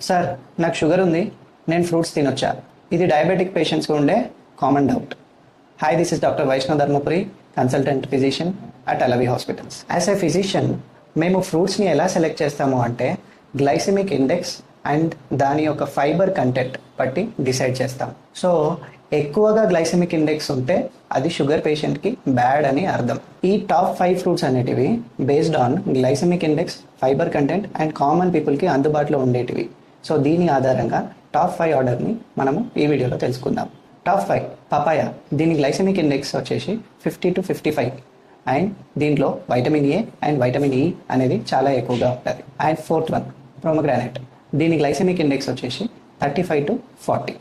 Sir, నాకు sugar ఉంది, నేను ఫ్రూట్స్ తినొచ్చా? ఇది డయాబెటిక్ పేషెంట్స్కి ఉండే common doubt. Hi, this is doctor Vaishnav Dharmapuri, consultant physician at Alavi hospitals. As a physician మేము ఫ్రూట్స్ని ఎలా సెలెక్ట్ చేస్తాము అంటే గ్లైసెమిక్ ఇండెక్స్ అండ్ దాని యొక్క ఫైబర్ కంటెంట్ బట్టి డిసైడ్ చేస్తాం. సో ఎక్కువగా గ్లైసెమిక్ ఇండెక్స్ ఉంటే అది షుగర్ పేషెంట్కి బ్యాడ్ అని అర్థం. ఈ టాప్ 5 ఫ్రూట్స్ అనేటివి based on glycemic index, fibre content and common పీపుల్కి అందుబాటులో ఉండేటివి. సో దీని ఆధారంగా టాప్ 5 ఆర్డర్ని మనము ఈ వీడియోలో తెలుసుకుందాం. Top 5 papaya. దీని గ్లైసెమిక్ ఇండెక్స్ వచ్చేసి 50 to 55 అండ్ దీంట్లో vitamin A and vitamin E అనేది చాలా ఎక్కువగా ఉంటుంది. And 4th one pomegranate. దీని గ్లైసెమిక్ ఇండెక్స్ వచ్చేసి 35 to 40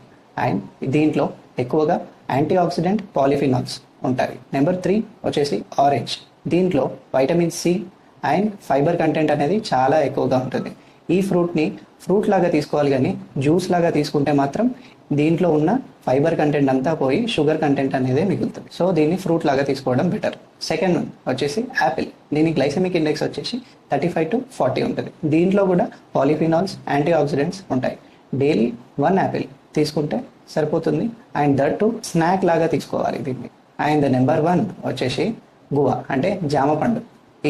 అండ్ దీంట్లో ఎక్కువగా యాంటీ ఆక్సిడెంట్ పాలిఫినాల్స్ ఉంటాయి. నెంబర్ 3 వచ్చేసి ఆరెంజ్. దీంట్లో vitamin C and fibre content అనేది చాలా ఎక్కువగా ఉంటుంది. ఈ ఫ్రూట్ని ఫ్రూట్ లాగా తీసుకోవాలి, కానీ జ్యూస్ లాగా తీసుకుంటే మాత్రం దీంట్లో ఉన్న ఫైబర్ కంటెంట్ అంతా పోయి షుగర్ కంటెంట్ అనేది మిగులుతుంది. సో దీన్ని ఫ్రూట్ లాగా తీసుకోవడం బెటర్. సెకండ్ వన్ వచ్చేసి యాపిల్. దీని గ్లైసెమిక్ ఇండెక్స్ వచ్చేసి 35 to 40 ఉంటుంది. దీంట్లో కూడా పాలిఫినాల్స్, యాంటీ ఆక్సిడెంట్స్ ఉంటాయి. డైలీ 1 యాపిల్ తీసుకుంటే సరిపోతుంది. అండ్ దట్ టు స్నాక్ లాగా తీసుకోవాలి దీన్ని. అండ్ నెంబర్ 1 వచ్చేసి గువా అంటే జామ పండు.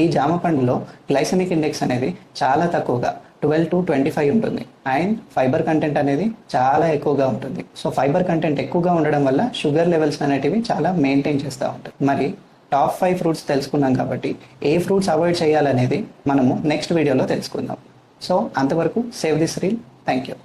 ఈ జామ పండులో గ్లైసెమిక్ ఇండెక్స్ అనేది చాలా తక్కువగా 12 to 25 ఉంటుంది. అండ్ ఫైబర్ కంటెంట్ అనేది చాలా ఎక్కువగా ఉంటుంది. సో ఫైబర్ కంటెంట్ ఎక్కువగా ఉండడం వల్ల షుగర్ లెవెల్స్ అనేటివి చాలా మెయింటైన్ చేస్తూ ఉంటాయి. మరి టాప్ 5 ఫ్రూట్స్ తెలుసుకున్నాం కాబట్టి ఏ ఫ్రూట్స్ అవాయిడ్ చేయాలనేది మనము నెక్స్ట్ వీడియోలో తెలుసుకుందాం. సో అంతవరకు save this reel. Thank you.